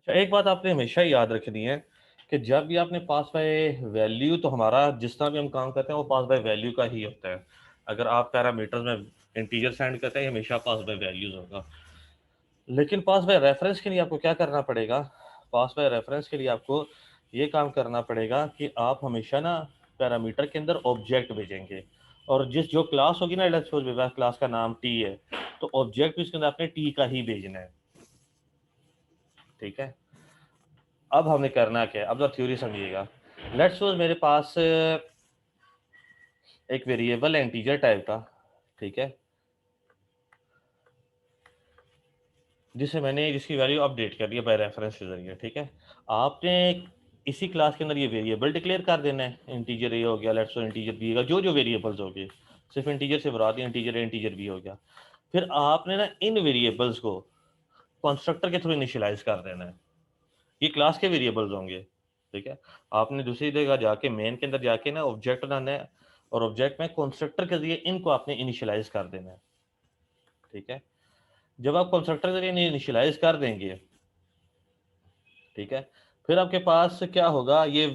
एक बात आपने हमेशा ही याद रखनी है कि जब भी आपने पास बाय वैल्यू, तो हमारा जिस तरह भी हम काम करते हैं वो पास बाय वैल्यू का ही होता है। अगर आप पैरामीटर्स में इंटीजर सेंड करते हैं, हमेशा पास बाय वैल्यूज होगा। लेकिन पास बाय रेफरेंस के लिए आपको क्या करना पड़ेगा? पास बाय रेफरेंस के लिए आपको ये काम करना पड़ेगा कि आप हमेशा ना पैरामीटर के अंदर ऑब्जेक्ट भेजेंगे, और जिस जो क्लास होगी ना, लेट्स सपोज मेरे पास क्लास का नाम टी है, तो ऑब्जेक्ट इसके अंदर आपने टी का ही भेजना है। ठीक है, अब हमने करना क्या है, अब तो थ्योरी समझिएगा। लेट्स सपोज मेरे पास एक वेरिएबल है इंटीजर टाइप का, ठीक है, जिसकी वैल्यू अपडेट कर दी है बाय रेफरेंस के जरिए। ठीक है, आपने इसी क्लास के अंदर ये वेरिएबल डिक्लेयर कर देना है। इंटीजर ए हो गया, लेट्स सपोज इंटीजर बी होगा, जो जो वेरिएबल्स हो गए, सिर्फ इंटीजर से बुरा इंटीजर ए इंटीजर बी हो गया। फिर आपने ना इन वेरिएबल्स को कंस्ट्रक्टर के थ्रू इनिशियलाइज कर देना है। ये क्लास के वेरिएबल्स होंगे। ठीक है, आपने दूसरी जगह जाके मेन के अंदर जाके ना ऑब्जेक्ट बनाना है, और ऑब्जेक्ट में कंस्ट्रक्टर के जरिए इनको आपने इनिशियलाइज कर देना है। ठीक है, जब आप कंस्ट्रक्टर के जरिए इनिशियलाइज कर देंगे, ठीक है, फिर आपके पास क्या होगा, ये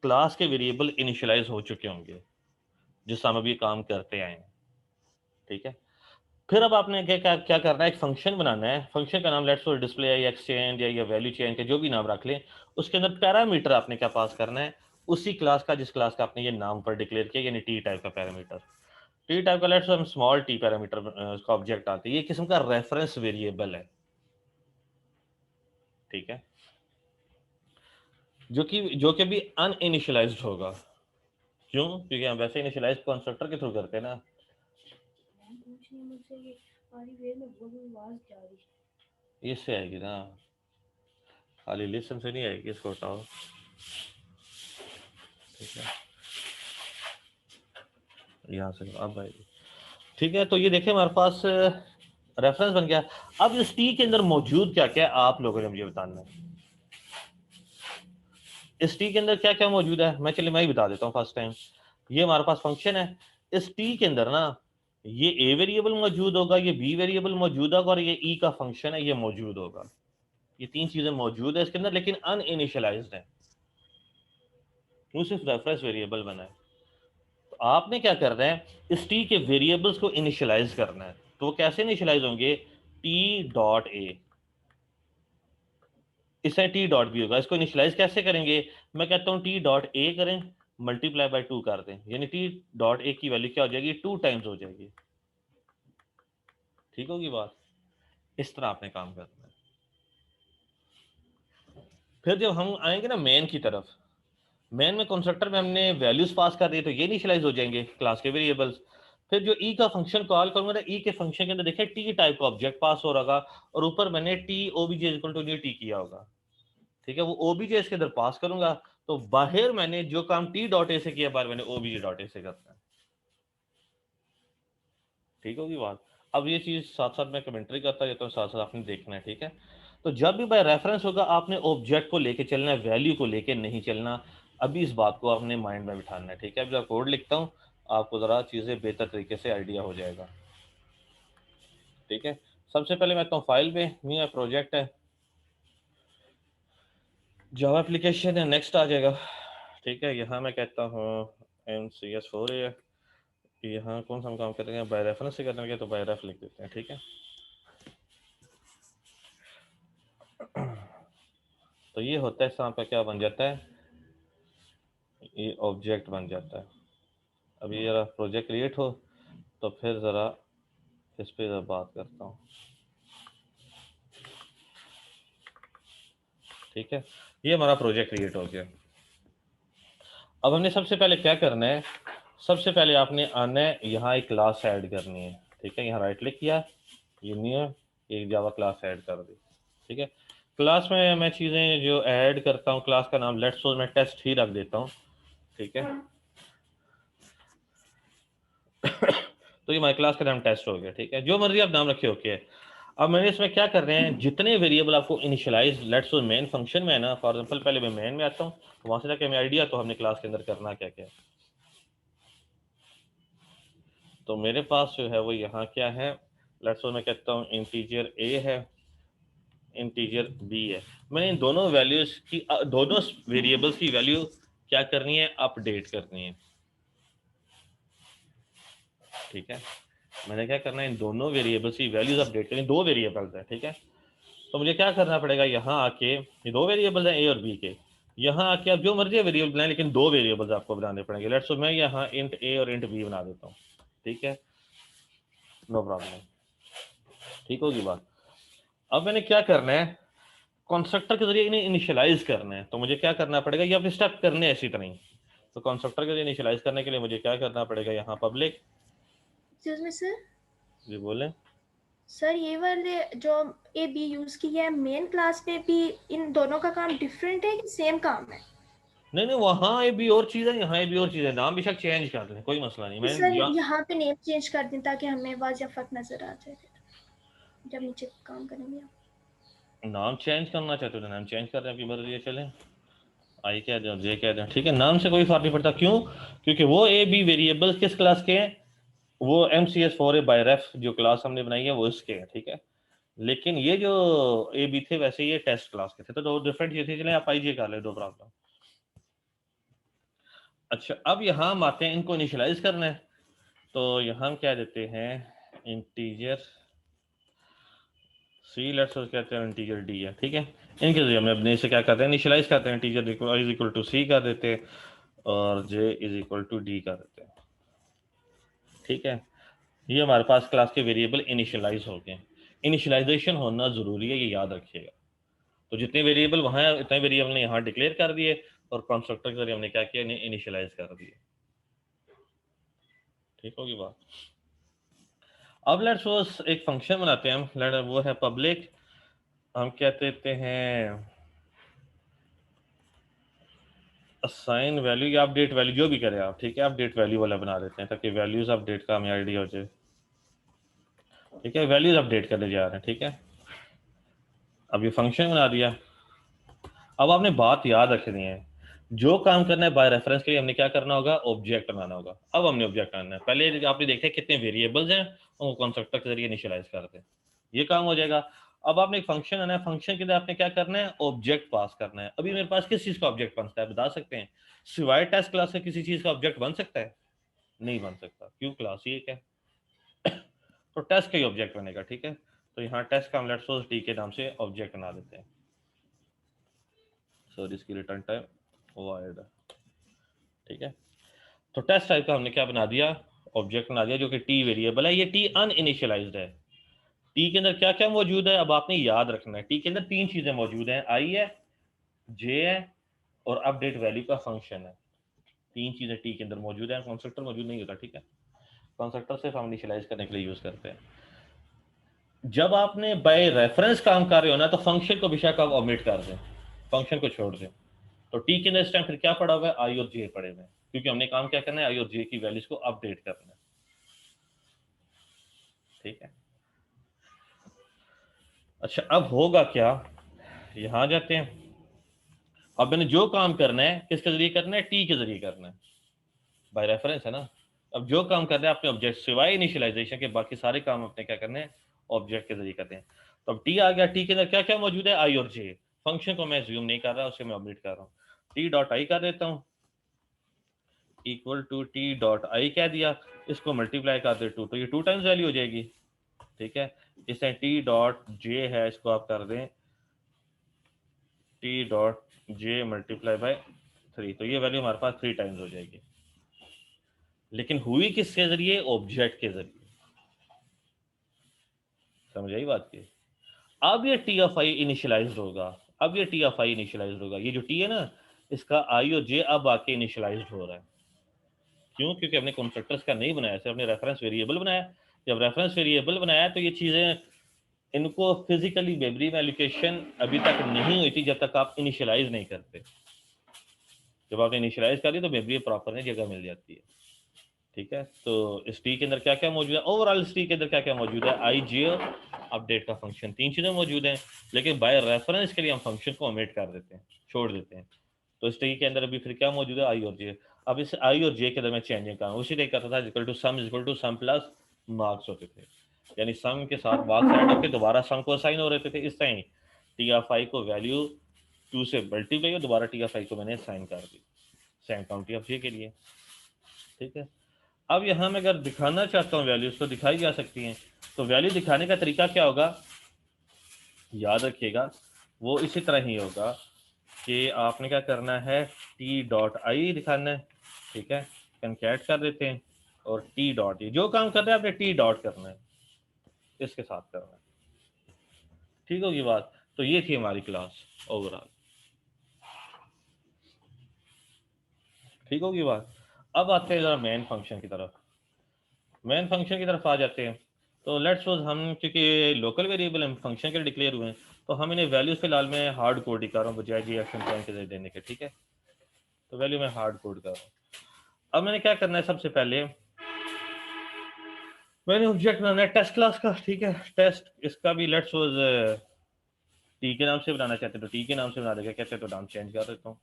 क्लास के वेरिएबल इनिशियलाइज हो चुके होंगे जिस हम अभी काम करते आए हैं। ठीक है, फिर अब आपने क्या क्या क्या करना है, एक फंक्शन बनाना है। फंक्शन का नाम लेट्स डिस्प्ले या एक्सचेंज या वैल्यू चेंज के जो भी नाम रख लें, उसके अंदर पैरामीटर आपने क्या पास करना है, उसी क्लास का जिस क्लास का आपने ये नाम पर डिक्लेयर किया, यानी टी टाइप का पैरामीटर। टी टाइप का लेट्स हम स्मॉल टी पैरामीटर उसका ऑब्जेक्ट आते हैं, ये किस्म का रेफरेंस वेरिएबल है। ठीक है, जो कि भी अनइनिशियलाइज्ड होगा। क्यों? क्योंकि हम वैसे इनिशियलाइज कंस्ट्रक्टर के थ्रू करते हैं ना। इससे आएगी ना, खाली लिसन से नहीं आएगी, इसको हटाओ। ठीक है, यहाँ से अब आएगी। ठीक है, तो ये देखिए हमारे पास रेफरेंस बन गया। अब इस टी के अंदर मौजूद क्या क्या है, आप लोगों ने मुझे बताना है। इस टी के अंदर क्या क्या मौजूद है, मैं ही बता देता हूँ फर्स्ट टाइम। ये हमारे पास फंक्शन है। इस टी के अंदर ना ये ए वेरिएबल मौजूद होगा, ये बी वेरिएबल मौजूद होगा, और ये ई का फंक्शन है ये मौजूद होगा। ये तीन चीजें मौजूद है इसके अंदर, लेकिन अनइनिशियलाइज्ड है। क्यों? सिर्फ रेफरेंस वेरिएबल बना है। तो आपने क्या करना है, इस टी के वेरिएबल्स को इनिशियलाइज करना है। तो वो कैसे इनिशियलाइज होंगे? टी डॉट ए, इससे टी डॉट भी होगा। इसको इनिशियलाइज कैसे करेंगे? मैं कहता हूँ टी डॉट ए करें, मल्टीप्लाई बाय 2 कर दें, यानी टी डॉट ए की वैल्यू क्या हो जाएगी, 2 टाइम्स हो जाएगी। ठीक होगी बात? इस तरह आपने काम करना है। फिर जब हम आएंगे ना मेन की तरफ, मेन में कंस्ट्रक्टर में हमने वैल्यूज पास कर दी, तो ये इनिशियलाइज हो जाएंगे क्लास के वेरिएबल्स। फिर जो ई का फंक्शन कॉल करूंगा ना, ई के फंक्शन के अंदर देखिए टी टाइप का ऑब्जेक्ट पास हो रहा, और ऊपर मैंने T OBJ equal to new T किया होगा। ठीक है, वो ओबीजे इसके अंदर पास करूंगा, तो बाहर मैंने जो काम टी डॉट ए से किया, बाहर मैंने ओबीजे डॉट ए से करना है। ठीक होगी बात? अब ये चीज साथ साथ मैं कमेंट्री करता रहता हूँ, साथ साथ आपने देखना है। ठीक है, तो जब भी बाय रेफरेंस होगा, आपने ऑब्जेक्ट को लेके चलना है, वैल्यू को लेके नहीं चलना। अभी इस बात को आपने माइंड में बिठाना है। ठीक है, अभी मैं कोड लिखता हूँ, आपको जरा चीजें बेहतर तरीके से आइडिया हो जाएगा। ठीक है, सबसे पहले मैं कहता हूँ फाइल पे न्यू प्रोजेक्ट है, जावा एप्लीकेशन है, नेक्स्ट आ जाएगा। ठीक है, यहाँ मैं कहता हूँ MCS4 है। यहाँ कौन सा हम काम करेंगे, बाय रेफरेंस से करेंगे, तो बाय रेफ लिख देते हैं। ठीक है, तो ये होता है, इस आपका क्या बन जाता है, ये ऑब्जेक्ट बन जाता है। अब ये जरा प्रोजेक्ट क्रिएट हो, तो फिर ज़रा इस पर ज़रा बात करता हूँ। ठीक है, ये हमारा प्रोजेक्ट क्रिएट हो गया। अब हमने सबसे पहले क्या करना है, सबसे पहले आपने आना है, यहाँ एक क्लास ऐड करनी है। ठीक है, यहाँ राइट क्लिक किया, ये न्यू एक जावा क्लास ऐड कर दी। ठीक है, क्लास में मैं चीज़ें जो ऐड करता हूँ, क्लास का नाम लेट्स सपोज मैं टेस्ट ही रख देता हूँ। ठीक है, तो ये हमारी क्लास का नाम टेस्ट हो गया। ठीक है, जो मर्जी आप नाम रखे ओके। अब मैंने इसमें क्या कर रहे हैं, जितने वेरिएबल आपको initialize, let's suppose main function में है ना, फॉर एग्जांपल पहले मैं मेन में आता हूँ, वहां से जाके मैं आइडिया, तो हमने क्लास के अंदर करना क्या क्या। तो मेरे पास जो है वो यहाँ क्या है, लेट्स सपोज मैं कहता हूँ इंटीजर ए है, इंटीजर बी है। मैंने इन दोनों वैल्यूज की दोनों वेरिएबल्स की वैल्यू क्या करनी है, अपडेट करनी है। ठीक है, मैंने क्या करना है, इन दोनों वेरिएबल्स की वैल्यूज अपडेट करनी। दो वेरिएबल्स है, ठीक है, तो मुझे क्या करना पड़ेगा, यहाँ आके ये दो वेरिएबल्स हैं ए और बी के, यहाँ आके आप जो मर्जी वेरिएबल बनाए, लेकिन दो वेरिएबल्स आपको बनाने पड़ेंगे। लेट्स सो मैं यहाँ इंट ए और इंट बी बना देता हूँ, ठीक है, नो प्रॉब्लम, ठीक होगी बात। अब मैंने क्या करना है, कंस्ट्रक्टर के जरिए इन्हें इनिशियलाइज करना है। तो मुझे क्या करना पड़ेगा, ये अपने स्टेप करने हैं इसी तरह ही। तो कंस्ट्रक्टर के जरिए इनिशियलाइज करने के लिए मुझे क्या करना पड़ेगा, यहाँ पब्लिक, एक्सक्यूज मी सर, जी बोलें। सर ये वाले जो ए बी यूज की है मेन क्लास में भी इन दोनों का काम डिफरेंट है कि सेम काम है? नहीं नहीं, वहाँ ये भी और चीज़ है, यहाँ ये भी और चीज़ है, नाम बेशक चेंज कर लें, कोई मसला नहीं। तो मैं सर यहाँ पे नेम चेंज कर दें ताकि हमें वाज़िया फर्क नजर आ जाए जब नीचे काम करेंगे आप। नाम चेंज करना चाहते हो तो नाम चेंज कर रहे हैं, आपकी मर्जी है, चलें। आई कह दें, जे कह दें, ठीक है, नाम से कोई फर्क नहीं पड़ता। क्यों? क्योंकि वो ए बी वेरिएबल्स किस क्लास के हैं, वो MCS4 बाय रेफ जो क्लास हमने बनाई है वो इसके हैं, ठीक है। लेकिन ये जो ए बी थे वैसे ये टेस्ट क्लास के थे, तो दो डिफरेंट ये थे। चलें आप आई जे कर ले, दो प्रॉब्लम। अच्छा, अब यहाँ हम आते हैं, इनको इनिशियलाइज करना है। तो यहाँ हम क्या देते हैं, इंटीजर सी, लेट्स कहते हैं इंटीजर डी है, ठीक है। इनके जरिए हम अपने से क्या करते हैं, इनिशियलाइज करते हैं। इंटीजर इज इक्वल टू सी कर देते हैं और जे इज इक्वल टू डी कर देते हैं, ठीक है। ये हमारे पास क्लास के वेरिएबल इनिशियलाइज हो गए। इनिशियलाइजेशन होना जरूरी है, ये याद रखिएगा। तो जितने वेरिएबल वहाँ हैं उतने वेरिएबल ने यहाँ डिक्लेयर कर दिए और कंस्ट्रक्टर के जरिए हमने क्या किया, इन्हें इनिशियलाइज कर दिए, ठीक होगी बात। अब लेट्स एक फंक्शन बनाते हैं हम, वो है पब्लिक, हम क्या देते हैं, असाइन वैल्यू या अपडेट वैल्यू, जो भी करें आप, ठीक है, अपडेट वैल्यू वाला बना देते हैं ताकि वैल्यूज अपडेट का हमें आइडिया हो जाए, ठीक है। वैल्यूज अपडेट करने जा रहे हैं, ठीक है। अब ये फंक्शन बना दिया। अब आपने बात याद रखनी है, जो काम करना है बाय रेफरेंस के लिए हमने क्या करना होगा, ऑब्जेक्ट बनाना होगा। अब हमने ऑब्जेक्ट बनाना है, पहले आपने देखा कितने वेरिएबल्स हैं, उनको कंस्ट्रक्टर के जरिए इनिशियलाइज करते हैं, ये काम हो जाएगा। अब आपने एक फंक्शन आना है, फंक्शन के लिए आपने क्या करना है, ऑब्जेक्ट पास करना है। अभी मेरे पास किस चीज का ऑब्जेक्ट बनता है, बता सकते हैं? सिवाय टेस्ट क्लास के किसी चीज का ऑब्जेक्ट बन सकता है? नहीं बन सकता। क्यों? क्लास ही एक है। तो टेस्ट का ही ऑब्जेक्ट बनेगा, ठीक है। तो यहाँ टेस्ट का हम लेट्स सपोज टी के नाम से ऑब्जेक्ट बना देते हैं। सॉरी, इसकी रिटर्न टाइम वाइड, ठीक है। तो टेस्ट टाइप का हमने क्या बना दिया, ऑब्जेक्ट बना दिया, जो कि टी वेरिएबल है। ये टी अनइनिशियलाइज्ड है। टी के अंदर क्या क्या मौजूद है, अब आपने याद रखना है। टी के अंदर तीन चीजें मौजूद हैं, आई है, जे है और अपडेट वैल्यू का फंक्शन है। तीन चीजें टी के अंदर मौजूद है, कंस्ट्रक्टर मौजूद नहीं होता, ठीक है। कंस्ट्रक्टर सिर्फ हम इनिशियलाइज करने के लिए यूज करते हैं। जब आपने बाय रेफरेंस काम कर रहे हो ना, तो फंक्शन को बेशक आप ओमिट कर दें, फंक्शन को छोड़ दें। तो टी के अंदर इस टाइम फिर क्या पड़ा हुआ है, आई और जे पड़े हुए हैं, क्योंकि हमने काम क्या करना है, आई और जे की वैल्यूज को अपडेट करना है, ठीक है। अच्छा, अब होगा क्या, यहां जाते हैं। अब मैंने जो काम करना है किसके जरिए करना है, टी के जरिए करना है, बाय रेफरेंस है ना। अब जो काम करना है अपने ऑब्जेक्ट, सिवाय इनिशियलाइजेशन के बाकी सारे काम अपने क्या करने हैं, ऑब्जेक्ट के जरिए करते हैं। तो अब टी आ गया, टी के अंदर क्या क्या मौजूद है, आई और जे। फंक्शन को मैं ज्यूम नहीं कर रहा, उसे मैं ऑमिट कर रहा हूँ। टी डॉट आई कर देता हूँ, equal to T dot I कह दिया, इसको मल्टीप्लाई कर दे टू, तो ये 2 टाइम्स वैल्यू हो जाएगी, ठीक है। इस टाइम टी डॉट जे है, इसको आप कर दें T dot J multiply by 3, तो ये वैल्यू हमारे पास 3 टाइम्स हो जाएगी। लेकिन हुई किसके जरिए, ऑब्जेक्ट के जरिए, समझ आई बात की। अब ये टी ऑफ आई इनिशियलाइज्ड होगा, अब ये टी ऑफ आई इनिशियलाइज्ड होगा, ये जो टी है ना, इसका आई और जे अब आके इनिशियलाइज्ड हो रहा है। क्यों? क्योंकि हमने कंस्ट्रक्टर्स का नहीं बनाया, सिर्फ हमने रेफरेंस वेरिएबल बनाया। जब रेफरेंस वेरिएबल बनाया तो ये चीजें, इनको फिजिकली मेमोरी में एलोकेशन अभी तक नहीं हुई थी जब तक आप इनिशियलाइज नहीं करते। जब आपने इनिशियलाइज कर दी तो मेमोरी प्रॉपर जगह मिल जाती है, ठीक है। तो इस टी के अंदर क्या क्या मौजूद है, ओवरऑल इस टी के अंदर क्या क्या मौजूद है, आई जे अपडेट का फंक्शन, तीन चीजें मौजूद हैं। लेकिन बाय रेफरेंस के लिए हम फंक्शन को ओमिट कर देते हैं, छोड़ देते हैं। तो इस टी के अंदर अभी फिर क्या मौजूद है, आई और जे। अब इस आई और जे के अंदर मैं चेंजिंग करूँ, उसी तरह करता था, equal to sum plus marks होते थे, यानी सम के साथ मार्क्स ऐड होकर दोबारा सम को असाइन हो रहे थे, इस तरह ही। टी ऑफ आई को वैल्यू 2 से मल्टीप्लाई और दोबारा टी ऑफ आई को मैंने साइन कर दी same count T of J के लिए, ठीक है। अब यहाँ मैं अगर दिखाना चाहता हूँ वैल्यूज तो दिखाई जा सकती हैं। तो वैल्यू दिखाने का तरीका क्या होगा, याद रखिएगा, वो इसी तरह ही होगा कि आपने क्या करना है, टी डॉट आई दिखाना है, ठीक है, कंकैट कर देते हैं और टी डॉट, ये जो काम कर रहे हैं आपने टी डॉट करना है, इसके साथ करना है, ठीक होगी बात। तो ये थी हमारी क्लास ओवरऑल, ठीक होगी बात। अब आते हैं जरा मेन फंक्शन की तरफ, मेन फंक्शन की तरफ आ जाते हैं। तो लेट्स सपोज हम, क्योंकि लोकल वेरिएबल हम फंक्शन के लिए डिक्लेयर हुए हैं, तो हम इन्हें वैल्यूज फिलहाल मैं हार्ड कोड ही कर रहा हूँ बजाय जी एक्शन पॉइंट के देने के, ठीक है। तो वैल्यू मैं हार्ड कोड कर रहा हूँ। अब मैंने क्या करना है, सबसे पहले मैंने ऑब्जेक्ट बनाना है टेस्ट क्लास का, ठीक है। टेस्ट, इसका भी लेट्स सपोज टी के नाम से बनाना चाहते हैं तो टी के नाम से बना देगा, कहते हैं तो नाम चेंज कर देता हूँ,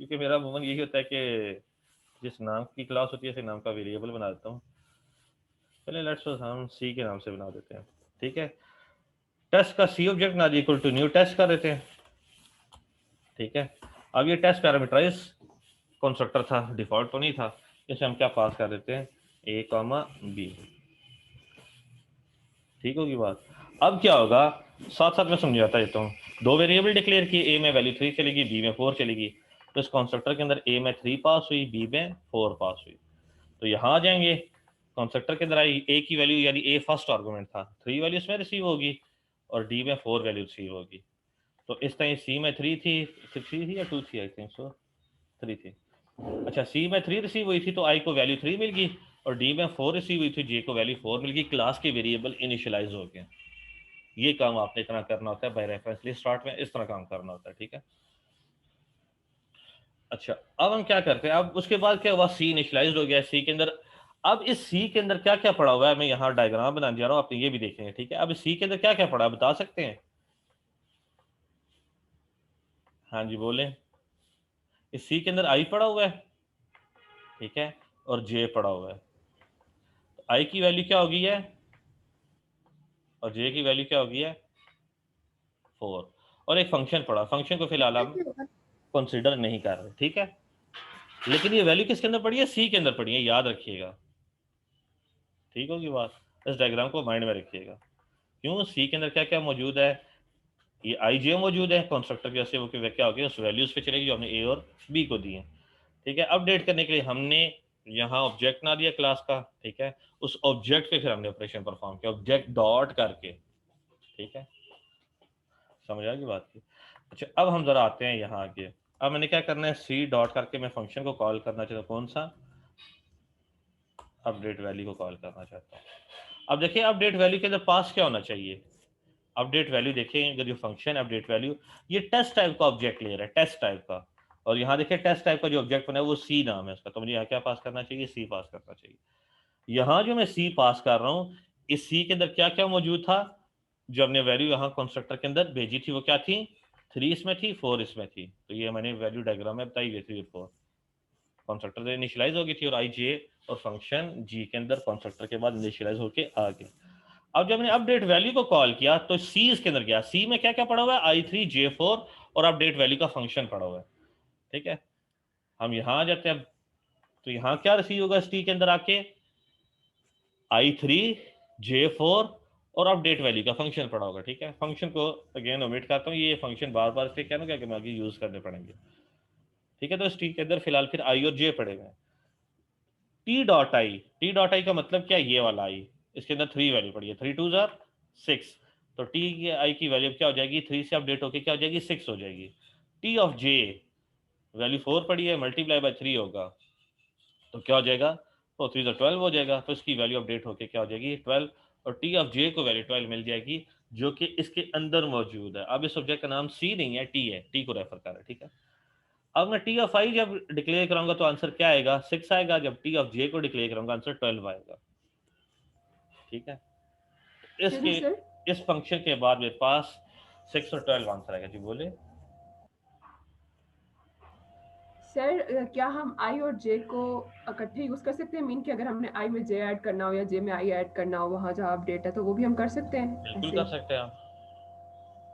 क्योंकि मेरा अमूमन यही होता है कि जिस नाम की क्लास होती है उसी नाम का वेरिएबल बना देता हूँ। पहले लेट्स सपोज हम सी के नाम से बना देते हैं, ठीक है। टेस्ट का सी ऑब्जेक्ट ना इक्वल टू न्यू टेस्ट कर देते हैं, ठीक है। अब ये टेस्ट पैरामीटराइज कंस्ट्रक्टर था, डिफॉल्ट तो नहीं था, इसे हम क्या पास कर देते हैं, ए कॉमा बी, ठीक होगी बात। अब क्या होगा, साथ साथ में समझाता देता हूँ। दो वेरिएबल डिक्लेयर किए, ए में वैल्यू 3 चलेगी, बी में 4 चलेगी। तो इस कंस्ट्रक्टर के अंदर ए में 3 पास हुई, बी में 4 पास हुई। तो यहाँ आ जाएंगे, कंस्ट्रक्टर के अंदर आई ए की वैल्यू, यानी ए फर्स्ट आर्गुमेंट था, 3 वैल्यू इसमें रिसीव होगी और डी में 4 वैल्यू रिसीव होगी। तो इस तरह सी में 3 थी, 3 थी या 2 थी, आई थिंक सो 3 थी। अच्छा, सी में 3 रिसीव हुई थी तो आई को वैल्यू 3 मिल गई, और डी में 4 रिसीव हुई थी, जे को वैल्यू 4 मिल गई, क्लास के वेरिएबल इनिशियलाइज हो गए। ये काम आपने इतना करना होता है बाय रेफरेंस लिस्ट, स्टार्ट में इस तरह काम करना होता है, ठीक है। अच्छा, अब हम क्या करते हैं, अब उसके बाद क्या हुआ, सी इनिशियलाइज हो गया सी के अंदर। अब इस सी के अंदर क्या क्या पड़ा हुआ है, मैं यहाँ डायग्राम बनाने जा रहा हूँ, आप ये भी देखेंगे, ठीक है। अब इस सी के अंदर क्या क्या पड़ा है बता सकते हैं, हाँ जी बोलें। इस सी के अंदर आई पड़ा हुआ है, ठीक है, और जे पड़ा हुआ है। तो आई की वैल्यू क्या होगी है, और जे की वैल्यू क्या होगी है, 4। और एक फंक्शन पड़ा, फंक्शन को फिलहाल हम कंसिडर नहीं कर रहे, ठीक है। लेकिन ये वैल्यू किसके अंदर पड़ी है, सी के अंदर पड़ी है, याद रखिएगा, ठीक होगी बात। इस डायग्राम को माइंड में रखिएगा। क्यों, सी के अंदर क्या क्या मौजूद है, ये आई जे मौजूद है, कंस्ट्रक्टर की वजह से वो क्या होगी, उस वैल्यूज पे चलेगी जो हमने ए और बी को दी है, ठीक है। अपडेट करने के लिए हमने यहाँ ऑब्जेक्ट ना दिया क्लास का, ठीक है। उस ऑब्जेक्ट पे फिर हमने ऑपरेशन परफॉर्म किया, ऑब्जेक्ट डॉट करके, ठीक है। समझ आ गई बात की। अच्छा, अब हम जरा आते हैं यहाँ आगे। अब मैंने क्या करना है, सी डॉट करके मैं फंक्शन को कॉल करना चाहता हूँ, कौन सा, अपडेट वैल्यू को कॉल करना चाहता हूँ। अब देखिए अपडेट वैल्यू के अंदर पास क्या होना चाहिए, अपडेट वैल्यू देखिए, अगर जो फंक्शन अपडेट वैल्यू, ये टेस्ट टाइप का ऑब्जेक्ट ले रहा है, टेस्ट टाइप का। और यहाँ देखिए टेस्ट टाइप का जो ऑब्जेक्ट बना है वो सी नाम है उसका, तो मुझे यहाँ क्या पास करना चाहिए, सी पास करना चाहिए। यहाँ जो मैं सी पास कर रहा हूँ, इस सी के अंदर क्या क्या मौजूद था, जो हमने वैल्यू यहाँ कंस्ट्रक्टर के अंदर भेजी थी वो क्या थी, 3 इसमें थी, 4 इसमें थी। तो ये मैंने वैल्यू डायग्राम में बताई हुई, 3 और 4 कंस्ट्रक्टर से इनिशियलाइज हो गई थी, और आई जे और फंक्शन जी के अंदर कंस्ट्रक्टर के बाद इनिशियलाइज होके आ गए। अब जब मैंने अपडेट वैल्यू को कॉल किया तो सी इसके अंदर गया, सी में क्या क्या पड़ा हुआ है, i3 j4 और अपडेट वैल्यू का फंक्शन पड़ा हुआ है, ठीक है। हम यहाँ आ जाते हैं, तो यहाँ क्या रिसीव होगा सी के अंदर आके, i3 j4 और अपडेट वैल्यू का फंक्शन पड़ा होगा, ठीक है। फंक्शन को अगेन ओमिट करता हूँ, ये फंक्शन बार बार से क्या ना क्या कि आगे यूज करने पड़ेंगे, ठीक है। तो इस टी के अंदर फिलहाल फिर आई और जे पड़े हुए हैं। टी डॉट आई का मतलब क्या है, ये वाला आई, इसके अंदर 3 वैल्यू पड़ी है, 3 2 जार 6। तो टी की आई की वैल्यू क्या हो जाएगी, 3 से अपडेट होके क्या हो जाएगी, 6 हो जाएगी। टी ऑफ जे वैल्यू 4 पड़ी है, मल्टीप्लाई बाय 3 होगा तो क्या हो जाएगा, तो 3 तो 12 हो जाएगा, तो इसकी वैल्यू अपडेट होके क्या हो जाएगी, 12। और टी ऑफ जे को वैल्यू 12 मिल जाएगी जो कि इसके अंदर मौजूद है। अब इस सब्जेक्ट का नाम सी नहीं है, टी है, टी को रेफर कर रहा है, ठीक है। अब मैं टी ऑफ आई जब डिक्लेयर कराऊंगा तो आंसर क्या आएगा, 6 आएगा। जब टी ऑफ जे को डिक्लेयर कराऊंगा आंसर 12 आएगा, ठीक है। एक्सक्यूज मी इसके सर। इस फंक्शन के बाद मेरे पास 6 और 12 आंसर आएगा, जी बोले। सर क्या हम आई और जे को इकट्ठे यूज कर सकते हैं, मीन कि अगर हमने आई में जे ऐड करना हो या जे में आई ऐड करना हो, वहाँ जहाँ अपडेट है तो वो भी हम कर सकते हैं बिल्कुल ऐसे कर ही। सकते हैं आप,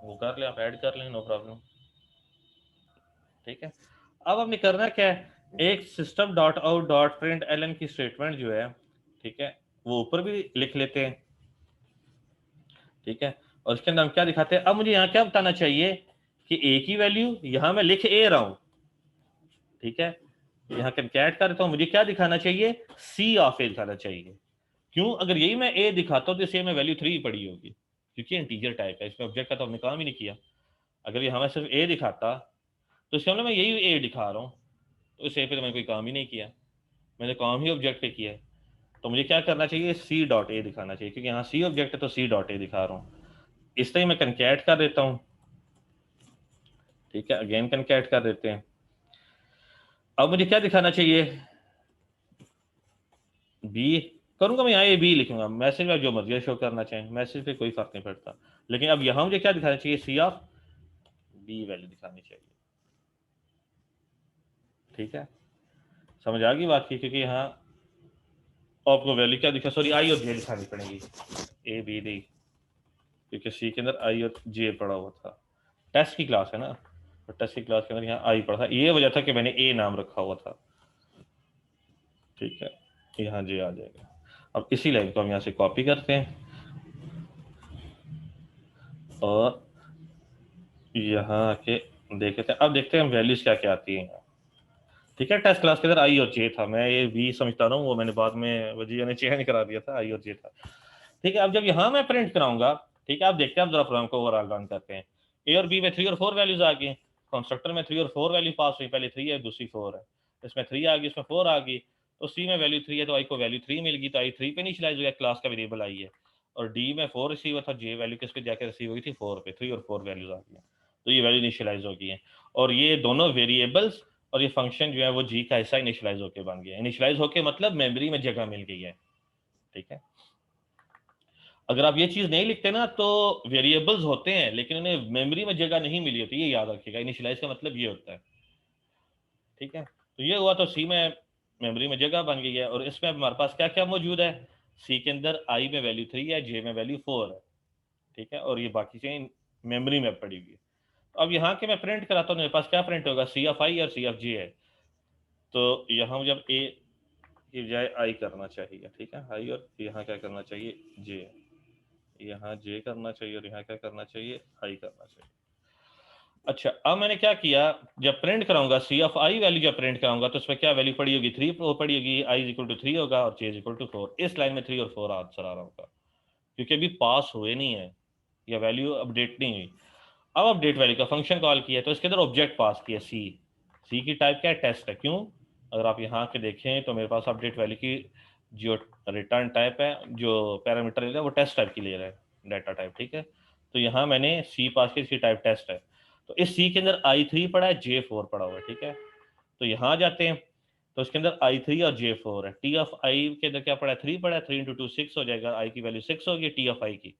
वो कर ले, आप ऐड कर लें, नो प्रॉब्लम। ठीक है, अब हमने करना क्या है, एक system dot out dot print LN की स्टेटमेंट जो है, ठीक है, वो ऊपर भी लिख लेते हैं। ठीक है, और इसके अंदर हम क्या दिखाते हैं, अब मुझे यहाँ क्या बताना चाहिए कि ए की वैल्यू यहाँ मैं लिख ए रहा हूँ। ठीक है, यहाँ कैट कर देता हूँ, मुझे क्या दिखाना चाहिए, सी ऑफ ए दिखाना चाहिए। क्यों, अगर यही मैं ए दिखाता हूँ तो इसे में वैल्यू 3 पड़ी होगी, क्योंकि इंटीजर टाइप है, इसमें ऑब्जेक्ट का तो हमने काम ही नहीं किया। अगर यहाँ मैं सिर्फ ए दिखाता तो इसके मतलब मैं यही ए दिखा रहा हूँ, तो इस ए पे तो मैंने कोई काम ही नहीं किया, मैंने काम ही ऑब्जेक्ट पे किया है। तो मुझे क्या करना चाहिए, सी डॉट ए दिखाना चाहिए, क्योंकि यहाँ सी ऑब्जेक्ट है तो सी डॉट ए दिखा रहा हूँ। इस तरह मैं कनकैट कर देता हूँ। ठीक है, अगेन कनकैट कर देते हैं। अब मुझे क्या दिखाना चाहिए, बी करूंगा मैं, यहाँ ए बी लिखूंगा, मैसेज में जो मर्जी शो करना चाहें, मैसेज पे कोई फर्क नहीं पड़ता। लेकिन अब यहाँ मुझे क्या दिखाना चाहिए, सी ऑफ बी वैल्यू दिखानी चाहिए। ठीक है, समझ आ गई बात की, क्योंकि यहाँ आपको वैल्यू क्या दिखा, सॉरी आई और जे दिखानी पड़ेगी, ए बी डी, क्योंकि सी के अंदर आई और जे पड़ा हुआ था। टेस्ट की क्लास है ना, तो टेस्ट की क्लास के अंदर यहाँ आई पड़ा था, ये वजह था कि मैंने ए नाम रखा हुआ था। ठीक है, यहाँ जे आ जाएगा। अब इसी लाइन को हम यहाँ से कॉपी करते हैं और यहाँ आके देखते हैं। अब देखते हैं हम वैल्यूज क्या क्या आती हैं। ठीक है, टेस्ट क्लास के अंदर आई और जे था, मैं ये बी समझता रहा हूँ, वो मैंने बाद में वजीर ने चेंज करा दिया था, आई और जे था। ठीक है, अब जब यहाँ मैं प्रिंट कराऊंगा, ठीक है, अब देखते हैं, अब जरा प्रोग्राम को ओवरऑल रन करते हैं। ए और बी में 3 और 4 वैल्यूज आ गई, कंस्ट्रक्टर में 3 और 4 वैल्यू पास हुई, पहले 3 है दूसरी 4 है, इसमें 3 आ गई इसमें 4 आ गई, तो सी में वैल्यू 3 है तो आई को वैल्यू 3 मिल गई, तो आई 3 पे इनिशियलाइज हो गया, क्लास का वेरिएबल आई है। और डी में 4 रिसीव हुआ था, जे वैल्यू किस पे जाकर रिसीव हुई थी, 4 पे, 3 और 4 वैल्यूज आ गई, तो ये वैल्यू इनिशियलाइज हो गई है। और ये दोनों वेरिएबल्स और ये फंक्शन जो है वो जी का हिस्सा इनिशियलाइज होकर बन गया, इनिशियलाइज होकर मतलब मेमोरी में जगह मिल गई है। ठीक है, अगर आप ये चीज नहीं लिखते ना तो वेरिएबल्स होते हैं लेकिन उन्हें मेमोरी में जगह नहीं मिली होती, ये याद रखिएगा, इनिशियलाइज का मतलब ये होता है। ठीक है, तो ये हुआ, तो सी में मेमोरी में जगह बन गई है, और इसमें हमारे पास क्या क्या मौजूद है, सी के अंदर आई में वैल्यू 3 है, जे में वैल्यू 4 है। ठीक है, और ये बाकी चीजें मेमोरी में पड़ी हुई है। तो अब यहाँ के मैं प्रिंट कराता हूँ, मेरे पास क्या प्रिंट होगा, सी ऑफ आई और सी ऑफ जे है। तो यहाँ जब ए की बजाय आई करना चाहिए, ठीक है, आई, और यहाँ क्या करना चाहिए, जे, यहाँ जे करना चाहिए, और यहाँ क्या करना चाहिए, आई करना चाहिए। अच्छा, अब मैंने क्या किया, जब प्रिंट कराऊंगा सी ऑफ आई वैल्यू जब प्रिंट कराऊंगा तो उसमें क्या वैल्यू पड़ी होगी, 3 पड़ी होगी, आई इज इक्वल टू 3 होगा और जे इज इक्वल टू 4। इस लाइन में 3 और 4 आंसर आ रहा होगा, क्योंकि अभी पास हुए नहीं है या वैल्यू अपडेट नहीं हुई। अब अपडेट वैल्यू का फंक्शन कॉल किया तो इसके अंदर ऑब्जेक्ट पास किया सी, सी की टाइप क्या है, टेस्ट है। क्यों, अगर आप यहाँ के देखें तो मेरे पास अपडेट वैल्यू की जो रिटर्न टाइप है, जो पैरामीटर ले रहा है वो टेस्ट टाइप की ले रहा है, डाटा टाइप। ठीक है, तो यहाँ मैंने सी पास की, सी टाइप टेस्ट है, तो इस सी के अंदर आई 3 पड़ा है, जे 4 पड़ा हुआ है। ठीक है, तो यहाँ जाते हैं तो इसके अंदर आई 3 और जे 4 है, टी ऑफ आई के अंदर क्या पड़ा है, 3 पड़ा है, 3 इंटू 2 6 हो जाएगा, आई की वैल्यू 6 होगी टी ऑफ आई की।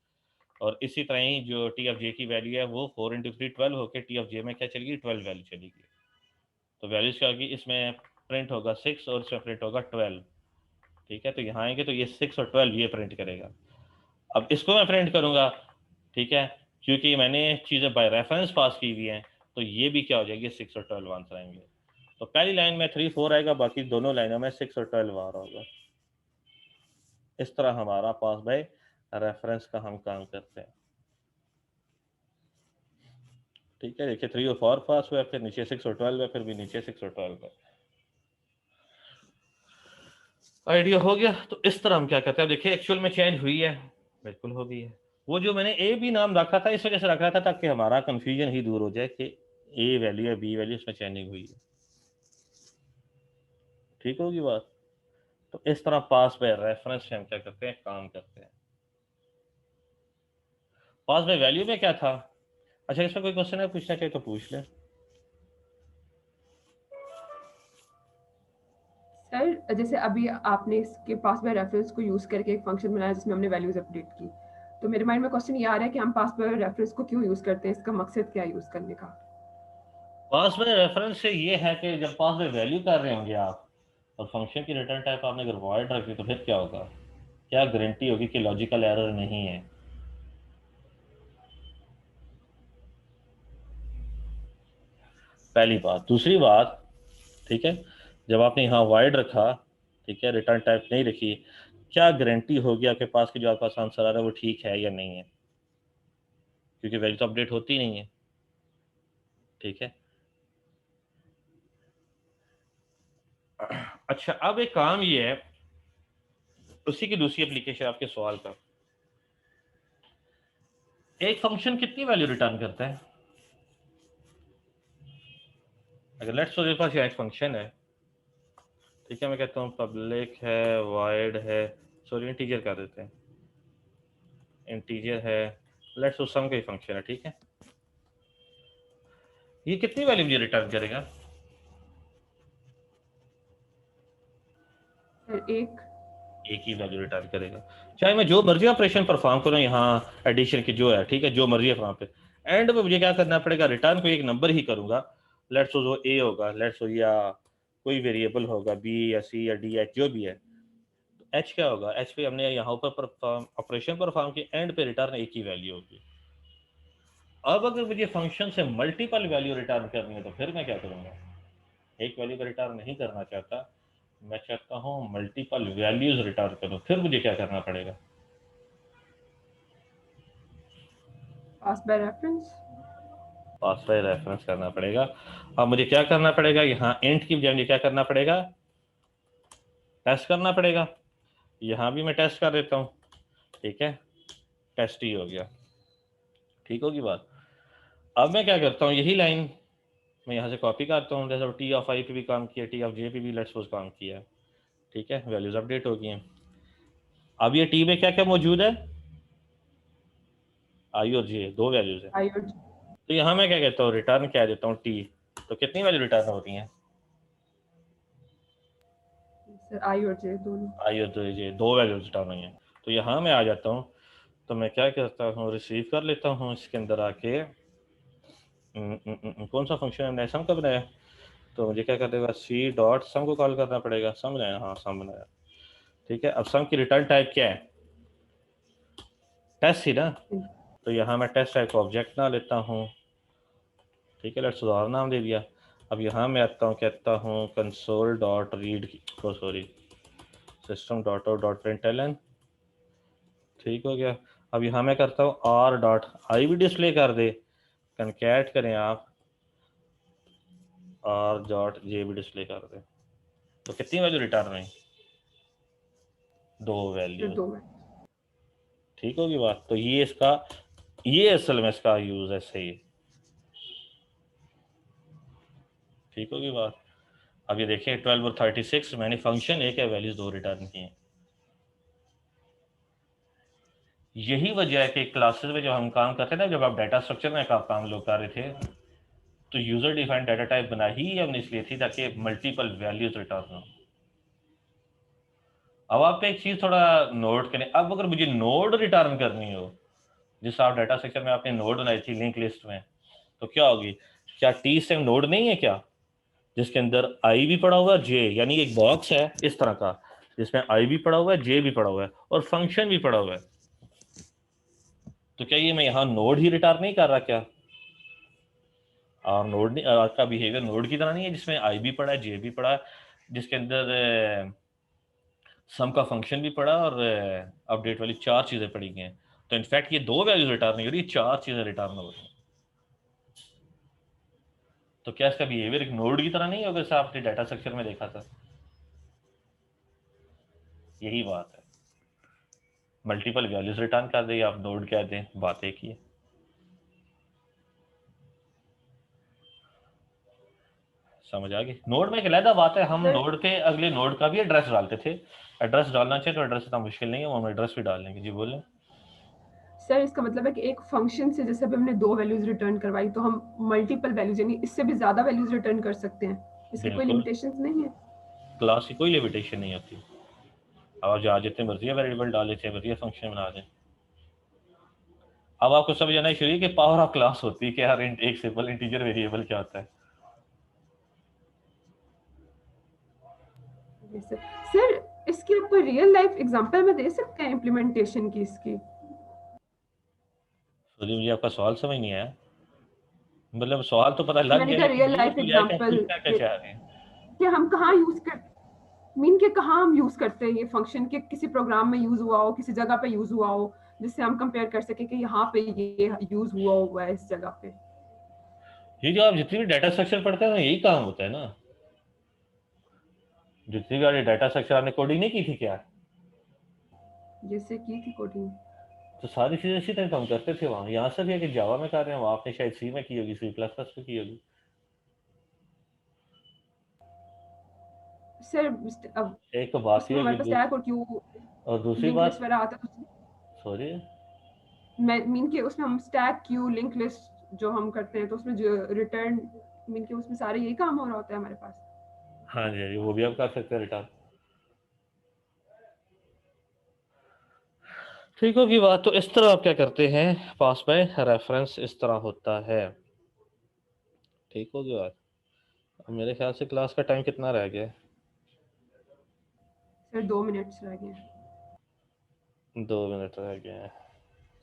और इसी तरह ही जो टी ऑफ जे की वैल्यू है वो 4 इंटू 3 12 होकर टी ऑफ जे में क्या चलेगी, 12 वैल्यू चलेगी। तो वैल्यूज क्या होगी, इसमें प्रिंट होगा 6 और इसमें प्रिंट होगा 12। ठीक है, तो यहाँ आएंगे तो ये 6 और 12 ये प्रिंट करेगा। अब इसको मैं प्रिंट करूंगा, ठीक है, क्योंकि मैंने चीज़ें बाय रेफरेंस पास की हुई हैं, तो ये भी क्या हो जाएगी, 6 और 12 आंसर आएंगे। तो पहली लाइन में 3 4 आएगा, बाकी दोनों लाइनों में 6 और 12 आ रहा होगा। इस तरह हमारा पास बाय रेफरेंस का हम काम करते हैं। ठीक है, देखिए 3 और 4 पास हुआ, फिर नीचे 6 और 12 है, फिर भी नीचे 6 और 12 है। आइडिया हो गया। तो इस तरह हम क्या करते हैं, देखिए एक्चुअल में चेंज हुई है, बिल्कुल हो गई है। वो जो मैंने ए बी नाम रखा था इस वजह से रखा था ताकि हमारा कंफ्यूजन ही दूर हो जाए कि ए वैल्यू है बी वैल्यू, इसमें चेंजिंग हुई है। ठीक होगी बात। तो इस तरह पास बाय रेफरेंस से हम क्या करते हैं, काम करते हैं। पास बाय वैल्यू में क्या था, अच्छा इसमें कोई क्वेश्चन है पूछना चाहिए तो पूछ ले। सर जैसे अभी आपने इसके पास बाय रेफरेंस को यूज करके एक फंक्शन बनाया जिसमें हमने वैल्यूज अपडेट की, तो मेरे माइंड में क्वेश्चन ये आ रहा है कि हम पास बाय रेफरेंस को क्यों यूज करते हैं, इसका मकसद क्या है यूज करने का। पास बाय रेफरेंस से ये है कि जब पास बाय वैल्यू कर रहे होंगे आप और फंक्शन की रिटर्न टाइप आपने अगर वॉइड रखी तो फिर क्या होगा, क्या गारंटी होगी कि लॉजिकल एरर नहीं है। पहली बात। दूसरी बात, ठीक है, जब आपने यहाँ वाइड रखा, ठीक है, रिटर्न टाइप नहीं रखी, क्या गारंटी होगी आपके पास कि जो आपके पास आंसर आ रहा है वो ठीक है या नहीं है? क्योंकि वैल्यू तो अपडेट होती नहीं है, ठीक है। अच्छा, अब एक काम ये है, उसी की दूसरी एप्लीकेशन आपके सवाल का, एक फंक्शन कितनी वैल्यू रिटर्न करता है? अगर लेट्स सपोज मेरे पास यहाँ एक फंक्शन है, ठीक है, मैं कहता हूँ पब्लिक है, वाइड है, सॉरी इंटीजर कर देते हैं, इंटीजर है, लेट्स सपोज सम का ही फंक्शन है, ठीक है, ये कितनी वैल्यू मुझे रिटर्न करेगा? सर एक ही वैल्यू रिटर्न करेगा, चाहे मैं जो मर्जी ऑपरेशन परफॉर्म करूँ यहाँ एडिशन की जो है, ठीक है, जो मर्जी है वहाँ पे, एंड में मुझे क्या करना पड़ेगा, रिटर्न को एक नंबर ही करूंगा। लेट्स सपोज वो ए होगा, लेट्स सपोज या कोई वेरिएबल होगा, बी या सी या डी एच जो भी है, तो एच क्या होगा, एच पे हमने यहाँ ऊपर ऑपरेशन परफॉर्म की, एंड पे रिटर्न एक ही वैल्यू होगी। अब अगर मुझे फंक्शन से मल्टीपल वैल्यू रिटर्न करनी है तो फिर मैं क्या करूँगा? एक वैल्यू का रिटर्न नहीं करना चाहता, मैं चाहता हूँ मल्टीपल वैल्यूज रिटर्न करूँ, फिर मुझे क्या करना पड़ेगा? Pass by reference. Pass by reference करना पड़ेगा। अब मुझे क्या करना पड़ेगा, यहाँ इंट की बजाय मुझे क्या करना पड़ेगा, टेस्ट करना पड़ेगा। यहाँ भी मैं टेस्ट कर देता हूँ, ठीक है, टेस्ट ही हो गया, ठीक होगी बात। अब मैं क्या करता हूँ, यही लाइन मैं यहाँ से कॉपी करता हूँ, जैसे टी ऑफ आई पे भी काम किया, टी ऑफ जे पे भी लेट्स सपोज काम किया, ठीक है, वैल्यूज अपडेट हो गई हैं। अब ये टी में क्या क्या मौजूद है, आई और जे, दो वैल्यूज है, आई और तो यहाँ मैं क्या कहता हूँ, रिटर्न क्या देता हूँ, टी, तो कितनी वैल्यू रिटर्न हो रही है? सर आई और जे दोनों। आई और जे, दो वैल्यूज रिटर्न हुई हैं। तो यहाँ मैं आ जाता हूँ, तो मैं क्या करता हूँ, रिसीव कर लेता हूँ इसके अंदर आके, कौन सा फंक्शन हमने सम का बनाया, तो मुझे क्या कर देगा, सी डॉट सम को कॉल करना पड़ेगा, सम बनाया, हाँ सम बनाया, ठीक है। अब सम की रिटर्न टाइप क्या है, टेस्ट ही ना, तो यहाँ मैं टेस्ट टाइप का ऑब्जेक्ट ना लेता हूँ, ठीक है, लेट्स उदाहरण नाम दे दिया। अब यहाँ मैं आता हूँ, कहता हूँ console dot read, sorry system dot out dot println, ठीक हो गया। अब यहाँ मैं करता हूँ आर डॉट आई भी डिस्प्ले कर दे, कनकैट करें आप, आर डॉट जे भी डिस्प्ले कर दे, तो कितनी वैल्यू रिटर्न हुई, दो वैल्यू, दो में। ठीक होगी बात। तो ये इसका, ये असल में इसका यूज है, सही, ठीक होगी बात। अब ये देखिए 12 और 36, मैंने फंक्शन एक है, वैल्यूज दो रिटर्न की हैं। यही वजह है कि क्लासेस में जब हम काम करते हैं ना, जब आप डाटा स्ट्रक्चर में काम लोग कर रहे थे, तो यूजर डिफाइंड डाटा टाइप बना ही हमने इसलिए थी ताकि मल्टीपल वैल्यूज रिटर्न हो। अब आप एक चीज थोड़ा नोट करें, अब अगर मुझे नोड रिटर्न करनी हो, जिस आप डाटा स्ट्रक्चर में आपने नोड बनाई थी लिंक लिस्ट में, तो क्या होगी, क्या टी सेम नोड नहीं है क्या, जिसके अंदर आई भी पड़ा हुआ है, जे, यानी एक बॉक्स है इस तरह का जिसमें आई भी पड़ा हुआ है, जे भी पड़ा हुआ है और फंक्शन भी पड़ा हुआ है, तो क्या ये मैं यहाँ नोड ही रिटर्न नहीं कर रहा क्या? और नोड नहीं, आपका बिहेवियर नोड की तरह नहीं है जिसमें आई भी पड़ा है, जे भी पड़ा है, जिसके अंदर सम का फंक्शन भी पड़ा और अपडेट वाली चार चीजें पड़ी गई हैं। तो इनफैक्ट ये दो वैल्यूज रिटर्न नहीं हो रही, चार चीजें रिटर्न हो रही हैं। तो क्या इसका बिहेवियर एक नोड की तरह नहीं होगा जैसा आपने डाटा स्ट्रक्चर में देखा था? यही बात है, मल्टीपल वैल्यूज रिटर्न कर दे, आप नोड कह दें, बात एक ही है। समझ आ गई? नोड में एक अलग बात है, हम नोड पे अगले नोड का भी एड्रेस डालते थे, एड्रेस डालना चाहिए तो एड्रेस इतना मुश्किल नहीं है, हम एड्रेस भी डाल लेंगे। जी बोलें। सर इसका मतलब है कि एक फंक्शन से जैसे अभी हमने दो वैल्यूज रिटर्न करवाई, तो हम मल्टीपल वैल्यूज यानी इससे भी ज्यादा वैल्यूज रिटर्न कर सकते हैं, इसकी कोई बिल्कुल, लिमिटेशंस नहीं है? क्लास की कोई लिमिटेशन नहीं होती, आप जहाँ जितने मर्जी वेरिएबल डाल लेते हैं, मर्जी फंक्शन बना दें। अब आपको समझ आना शुरू कि पावर ऑफ क्लास होती है कि यार एक सिंपल इंटीजर वेरिएबल क्या होता है। सर इसकी आप कोई रियल लाइफ एग्जांपल में दे सकते हैं इम्प्लीमेंटेशन की इसकी? तो मुझे आपका सवाल समझ नहीं आया। मतलब सवाल तो पता लग मैंने गया, कहा लेकिन रियल ये लाइफ तो लिया कि आप एग्जांपल पूछना क्या चाह रहे हैं। कि हम कहाँ यूज कर मीन के कहाँ हम यूज करते हैं ये फंक्शन, के किसी प्रोग्राम में यूज हुआ हो, किसी जगह पे यूज हुआ हो, जिससे हम कंपेयर कर सके कि यहाँ पे ये यूज हुआ है इस जगह पे। ये जो आप जितनी भी डाटा स्ट्रक्चर पढ़ते हैं ना, यही काम होता है ना। जितनी भी आपने डाटा स्ट्रक्चर, आपने कोडिंग नहीं की थी क्या? जैसे की थी कोडिंग। तो सारी चीजें इसी तरह काम करते थे वहाँ। यहाँ से भी है कि जावा में कर रहे हैं, वहाँ आपने शायद सी में की होगी, सी प्लस प्लस में की होगी। सर अब एक तो बात उसमें यह है हमारे कि पास टैग और क्यू और दूसरी लिंक लिस्ट बात, वगैरह आता है, तो सॉरी, मैं मीन के उसमें हम स्टैक क्यू लिंक लिस्ट जो हम करते हैं, तो उसमें जो रिटर्न मीन के उसमें सारे यही काम हो रहा होता है हमारे पास। हाँ जी हाँ जी, वो भी आप कर सकते हैं रिटर्न। ठीक होगी बात। तो इस तरह आप क्या करते हैं, पास बाय रेफरेंस इस तरह होता है। ठीक होगी बात। अब मेरे ख्याल से क्लास का टाइम कितना रह गया है? सर 2 मिनट्स रह गए हैं। 2 मिनट रह गए हैं।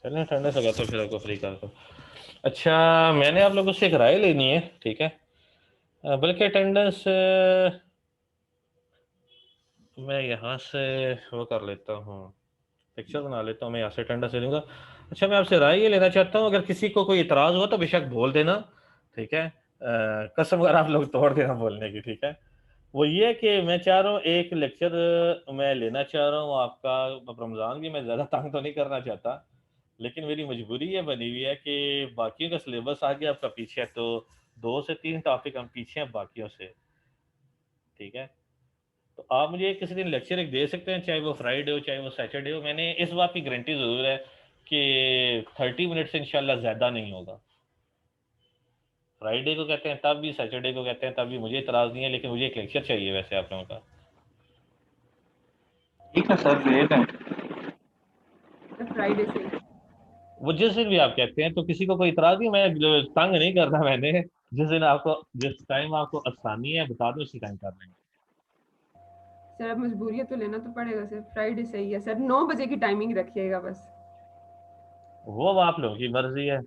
चलिए ठंडा से लगाता हूँ फिर आपको फ्री कर दो। अच्छा, मैंने आप लोगों से एक राय लेनी है, ठीक है? बल्कि अटेंडेंस मैं यहाँ से वो कर लेता हूँ, पिक्चर बना लेता हूँ, मैं यहाँ से अटेंडेंस ले लूँगा। अच्छा, मैं आपसे राय ये लेना चाहता हूँ, अगर किसी को कोई इतराज़ हो तो बेशक बोल देना, ठीक है? कसम अगर आप लोग तोड़ देना बोलने की, ठीक है? वो ये है कि मैं चाह रहा हूँ एक लेक्चर मैं लेना चाह रहा हूँ आपका। अब रमज़ान भी मैं ज़्यादा तंग तो नहीं करना चाहता, लेकिन मेरी मजबूरी ये बनी हुई है कि बाकियों का सिलेबस आ गया आपका पीछे है, तो 2 से 3 टॉपिक हम पीछे हैं बाकियों से, ठीक है? तो आप मुझे किसी दिन लेक्चर एक दे सकते हैं, चाहे वो फ्राइडे हो चाहे वो सैटरडे हो। मैंने इस बात की गारंटी ज़रूर है कि 30 मिनट से इंशाल्लाह ज़्यादा नहीं होगा। फ्राइडे को कहते हैं तब भी, सैटरडे को कहते हैं तब भी, मुझे इतराज़ नहीं है, लेकिन मुझे एक लेक्चर चाहिए वैसे आप लोगों का। ठीक है सर, भेज दें। तो फ्राइडे से ही। वो जिस दिन भी आप कहते हैं, तो किसी को कोई इतराज़ नहीं, मैं तंग नहीं करना मैंने। जिस दिन आपको, जिस टाइम आपको आसानी है बता दो, उसी टाइम कर लेंगे। सर अब मजबूरी है तो लेना तो पड़ेगा सर, फ्राइडे सही है सर, 9 बजे की टाइमिंग रखिएगा बस। वो अब आप लोगों की मर्जी है।